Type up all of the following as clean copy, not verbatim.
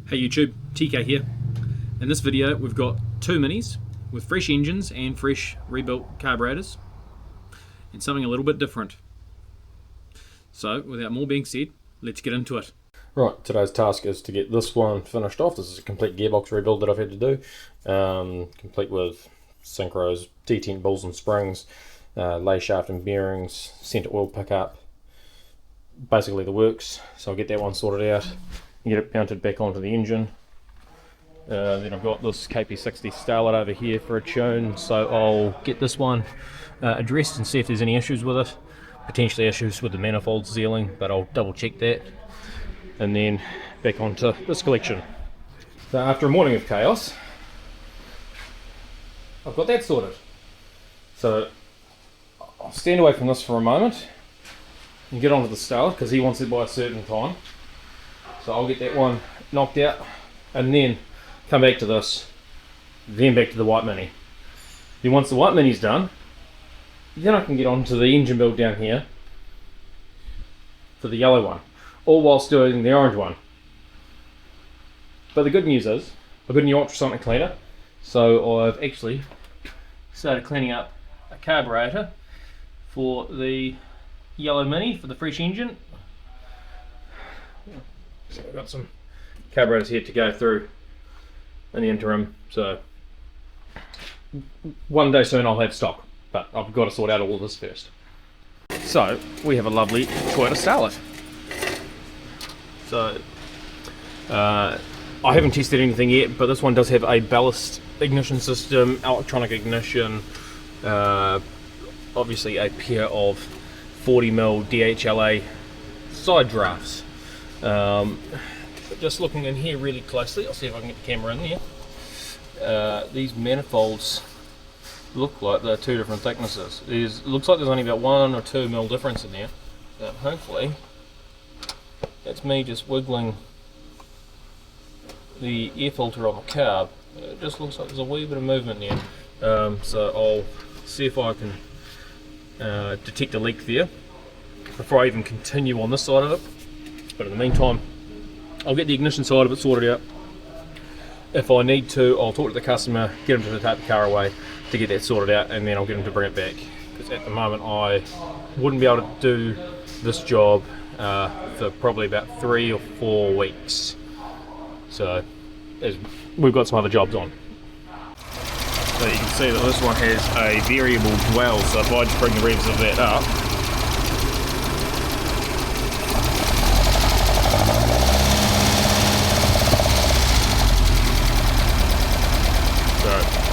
Hey YouTube, TK here. In this video we've got two Minis with fresh engines and fresh rebuilt carburetors and something a little bit different. So without more being said, let's get into it. Right, today's task is to get this one finished off. This is a complete gearbox rebuild that I've had to do, complete with synchros, T10 balls and springs, lay shaft and bearings, centre oil pickup, basically the works. So I'll get that one sorted out and get it mounted back onto the engine. Then I've got this KP60 Starlet over here for a tune, so I'll get this one addressed and see if there's any issues with it. Potentially issues with the manifold sealing, but I'll double check that. And then back onto this collection. So after a morning of chaos, I've got that sorted. So I'll stand away from this for a moment and get onto the Starlet because he wants it by a certain time. So I'll get that one knocked out and then come back to this, then back to the white Mini. Then once the white Mini's done, then I can get onto the engine build down here for the yellow one, all whilst doing the orange one. But the good news is, I've got a new ultrasonic cleaner, so I've actually started cleaning up a carburetor for the yellow Mini for the fresh engine. So I've got some carburetors here to go through in the interim, so one day soon I'll have stock, but I've got to sort out all of this first. So we have a lovely Toyota Starlet. So I haven't tested anything yet, but this one does have a ballast ignition system, electronic ignition, obviously a pair of 40mm DHLA side drafts. But just looking in here really closely, I'll see if I can get the camera in there. These manifolds look like they're two different thicknesses. It looks like there's only about 1 or 2 mil difference in there. Hopefully that's me just wiggling the air filter on the carb. It just looks like there's a wee bit of movement there. So I'll see if I can detect a leak there before I even continue on this side of it. But in the meantime, I'll get the ignition side of it sorted out. If I need to, I'll talk to the customer, get him to take the car away to get that sorted out, and then I'll get him to bring it back. Because at the moment I wouldn't be able to do this job for probably about 3 or 4 weeks. So we've got some other jobs on. So you can see that this one has a variable dwell, so if I just bring the revs of that up,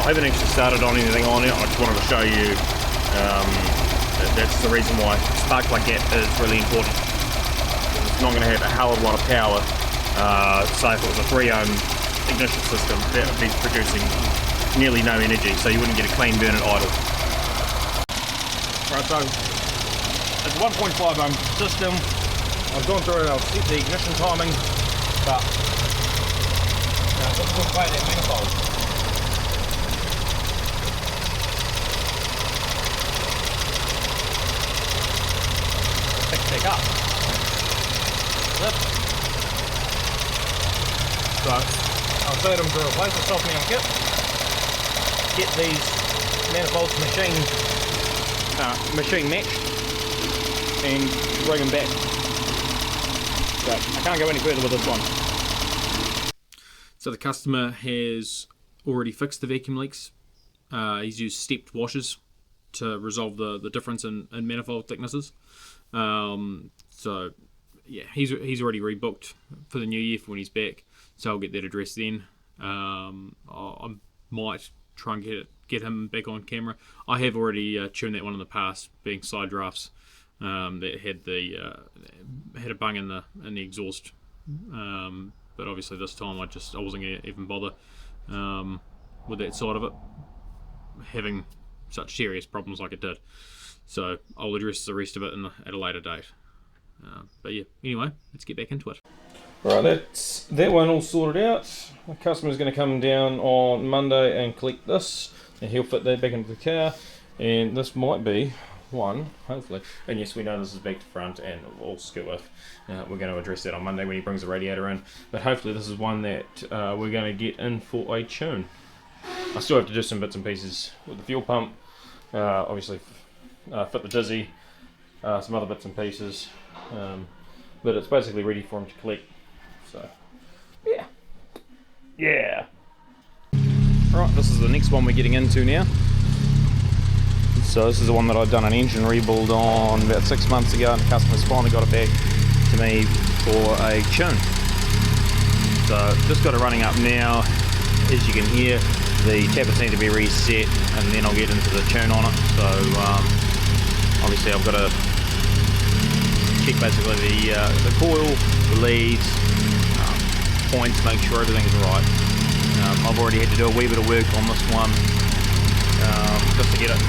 I haven't actually started on anything on it. I just wanted to show you that's the reason why spark plug gap is really important. It's not going to have a hell of a lot of power. Say if it was a 3 ohm ignition system, that would be producing nearly no energy, so you wouldn't get a clean burn at idle. Right, so it's a 1.5 ohm system. I've gone through it, I've set the ignition timing, but let's play that manifold. Pick up. Yep. So I've heard them to replace the softening on kit, get these manifolds machine matched, and bring them back. So I can't go any further with this one. So the customer has already fixed the vacuum leaks. He's used stepped washers to resolve the difference in manifold thicknesses. So yeah, he's already rebooked for the new year for when he's back, so I'll get that addressed then. I might try and get him back on camera. I have already tuned that one in the past, being side drafts that had a bung in the exhaust, but obviously this time I wasn't going to even bother with that side of it having such serious problems like it did. So I'll address the rest of it at a later date. But yeah, anyway, let's get back into it. Right, that's that one all sorted out. The customer's going to come down on Monday and collect this, and he'll fit that back into the car. And this might be one, hopefully. And yes, we know this is back to front and all skew with. We're going to address that on Monday when he brings the radiator in. But hopefully this is one that we're going to get in for a tune. I still have to do some bits and pieces with the fuel pump. Obviously fit the dizzy, some other bits and pieces. But it's basically ready for him to collect. So, yeah. Yeah. Right, this is the next one we're getting into now. So this is the one that I've done an engine rebuild on about 6 months ago, and the customer's finally got it back to me for a tune. So just got it running up now. As you can hear, the tappets need to be reset, and then I'll get into the tune on it. So obviously I've got to check basically the coil, the leads, points, make sure everything's right. I've already had to do a wee bit of work on this one just to get it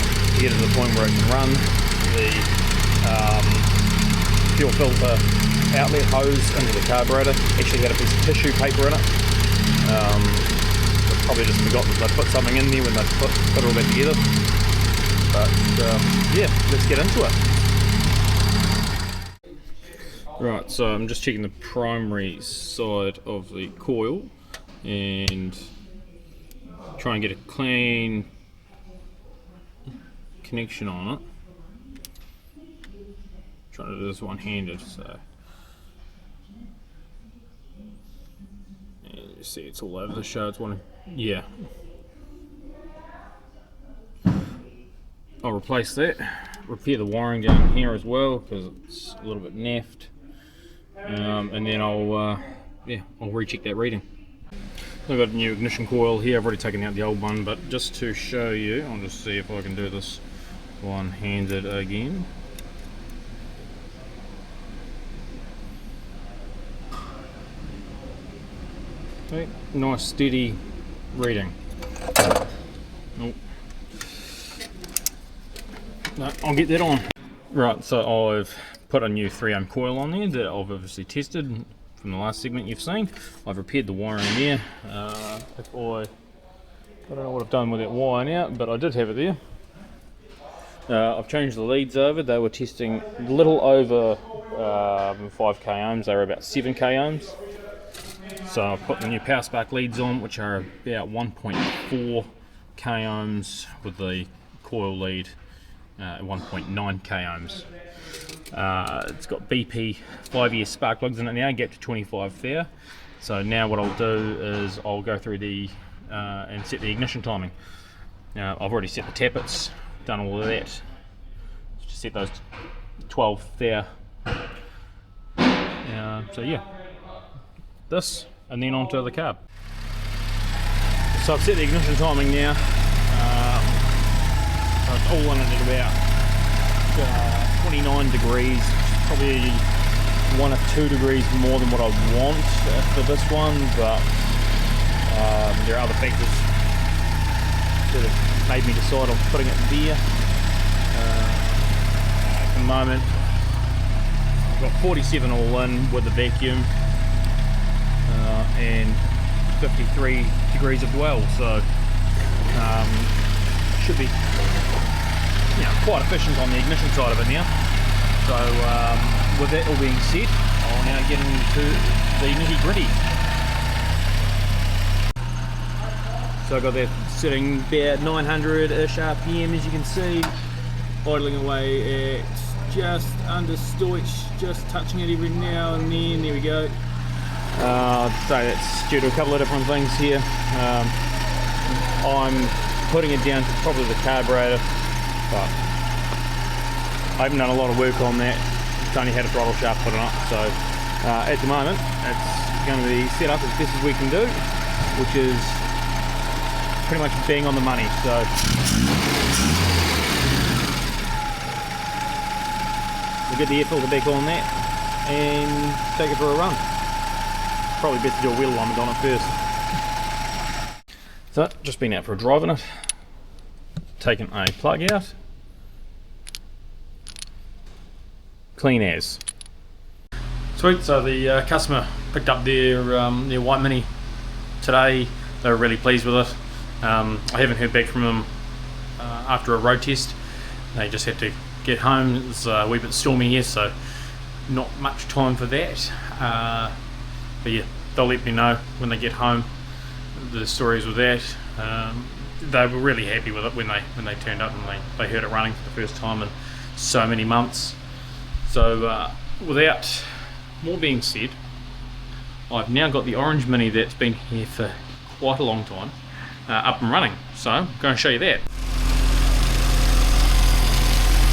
to the point where it can run. The fuel filter outlet hose into the carburetor actually had a piece of tissue paper in it. I probably just forgot that they put something in there when they put it all back together. But yeah, let's get into it. Right, so I'm just checking the primary side of the coil and try and get a clean connection on it. Trying to do this one-handed, so and you see it's all over the show. It's one, yeah. I'll replace that, repair the wiring down here as well because it's a little bit naffed, and then I'll recheck that reading. I've got a new ignition coil here. I've already taken out the old one, but just to show you, I'll just see if I can do this one-handed again. Okay, nice steady reading. Nope. No, I'll get that on. Right, so I've put a new 3-ohm coil on there that I've obviously tested from the last segment you've seen. I've repaired the wiring there. I don't know what I've done with that wiring out, but I did have it there. I've changed the leads over. They were testing a little over 5k ohms. They were about 7k ohms. So I've put the new power spark leads on, which are about 1.4k ohms with the coil lead 1.9k ohms. It's got BP 5-year spark plugs in it now, gap to 25 there. So now what I'll do is I'll go through the and set the ignition timing. Now I've already set the tappets, done all of that. Just set those 12 there. So yeah, this and then onto the carb. So I've set the ignition timing now. So it's all in at about 29 degrees, probably 1 or 2 degrees more than what I want for this one, but there are other factors that have made me decide on putting it there. At the moment I've got 47 all in with the vacuum and 53 degrees of dwell, so should be quite efficient on the ignition side of it now. So with that all being said, I'll now get into the nitty gritty. So I've got that sitting about 900-ish RPM, as you can see, idling away at just under Stoich, just touching it every now and then. There we go. So that's due to a couple of different things here. I'm putting it down to probably the carburetor, but I haven't done a lot of work on that. It's only had a throttle shaft put on it, so at the moment it's going to be set up as best as we can do, which is pretty much bang on the money. So we'll get the air filter back on that and take it for a run. Probably best to do a wheel alignment on it first. So just been out for a drive in it, taken a plug out, clean as. Sweet. So the customer picked up their white Mini today. They were really pleased with it. I haven't heard back from them after a road test. They just had to get home. It's a wee bit stormy here, so not much time for that. But yeah, they'll let me know when they get home the stories with that. They were really happy with it when they turned up and they heard it running for the first time in so many months. So without more being said, I've now got the orange Mini that's been here for quite a long time up and running. So I'm going to show you that.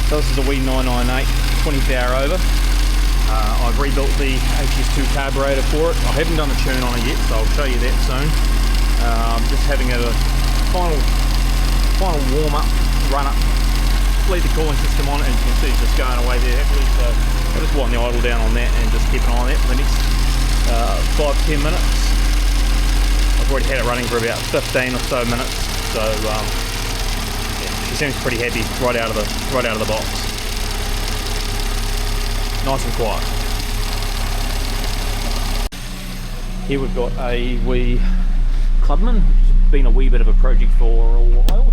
So this is a wee 998 20th hour over. I've rebuilt the HS2 carburetor for it. I haven't done a tune on it yet, so I'll show you that soon. Just having a final warm up, run up, leave the cooling system on it, and you can see it's just going away there happily. So I just wind the idle down on that and just keep an eye on that for the next 5-10 minutes. I've already had it running for about 15 or so minutes, so yeah, she seems pretty happy right out of the box. Nice and quiet. Here we've got a wee Clubman. It's been a wee bit of a project for a while.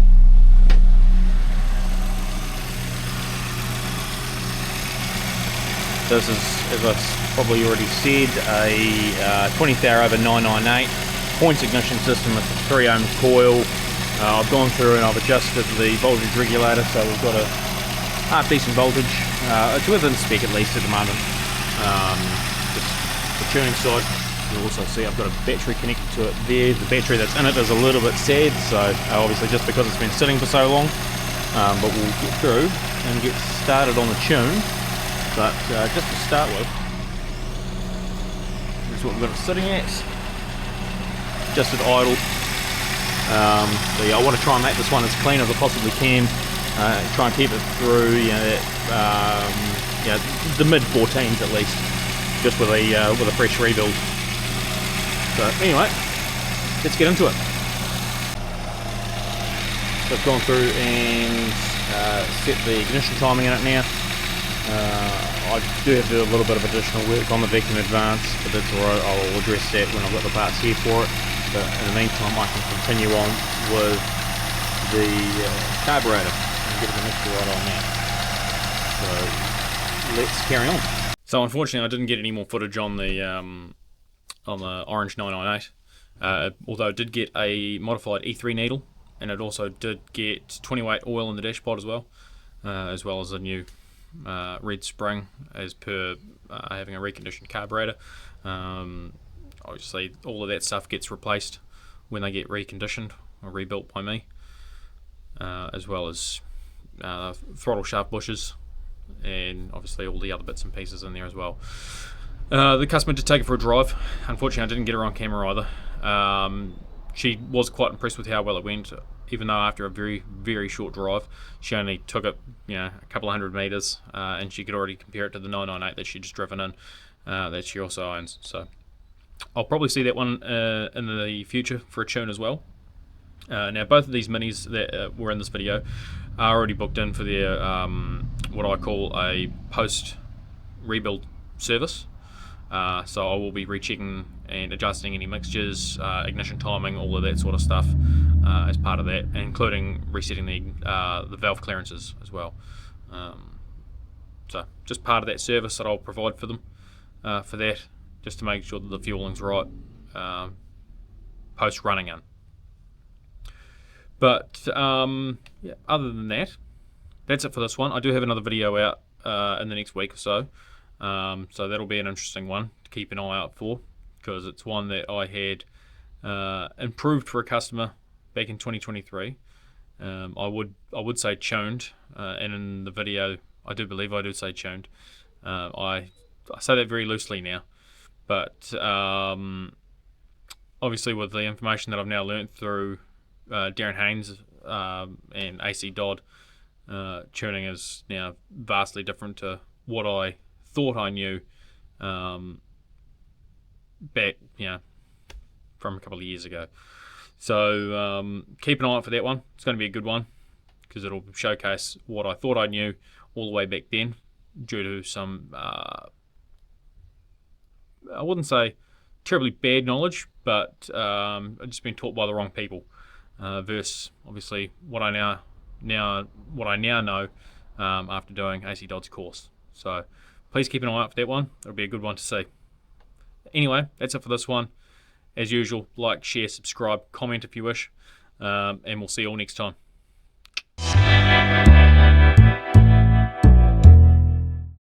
This is, as I've probably already said, a 20th hour over 998 points ignition system with a 3 ohm coil. I've gone through and I've adjusted the voltage regulator, so we've got a half decent voltage. It's within spec at least at the moment. Just the tuning side, you'll also see I've got a battery connected to it there. The battery that's in it is a little bit sad, so obviously just because it's been sitting for so long. But we'll get through and get started on the tune. But just to start with, here's what we've got it sitting at. Just at idle. So yeah, I want to try and make this one as clean as I possibly can. Try and keep it through, the mid 14s at least, just with a fresh rebuild. So anyway, let's get into it. So I've gone through and set the ignition timing in it now. I do have to do a little bit of additional work on the vacuum advance, but that's alright. I'll address that when I've got the parts here for it. But in the meantime, I can continue on with the carburetor and get the mixture right on that. So let's carry on. So unfortunately, I didn't get any more footage on the orange 998. Although it did get a modified E3 needle, and it also did get 20-weight oil in the dashpot as well as a new red spring as per having a reconditioned carburetor. Obviously all of that stuff gets replaced when they get reconditioned or rebuilt by me, as well as throttle shaft bushes and obviously all the other bits and pieces in there as well. The customer did take it for a drive. Unfortunately I didn't get her on camera either. She was quite impressed with how well it went, even though after a very, very short drive, she only took it, a couple of 100 meters, and she could already compare it to the 998 that she'd just driven in, that she also owns. So I'll probably see that one in the future for a tune as well. Now both of these minis that were in this video are already booked in for their what I call a post rebuild service. So I will be rechecking and adjusting any mixtures, ignition timing, all of that sort of stuff as part of that, including resetting the valve clearances as well. So just part of that service that I'll provide for them for that, just to make sure that the fueling's right post running in. But yeah, other than that, that's it for this one. I do have another video out in the next week or so. So that'll be an interesting one to keep an eye out for, because it's one that I had improved for a customer back in 2023. I would say tuned, and in the video I do believe I do say tuned. I say that very loosely now, but obviously with the information that I've now learnt through Darren Haynes and AC Dodd, tuning is now vastly different to what I thought I knew back, from a couple of years ago. So keep an eye out for that one. It's going to be a good one, because it'll showcase what I thought I knew all the way back then, due to some I wouldn't say terribly bad knowledge, but I've just been taught by the wrong people, versus obviously what I now know after doing AC Dodd's course. So please keep an eye out for that one. It'll be a good one to see. Anyway, that's it for this one. As usual, like, share, subscribe, comment if you wish, and we'll see you all next time.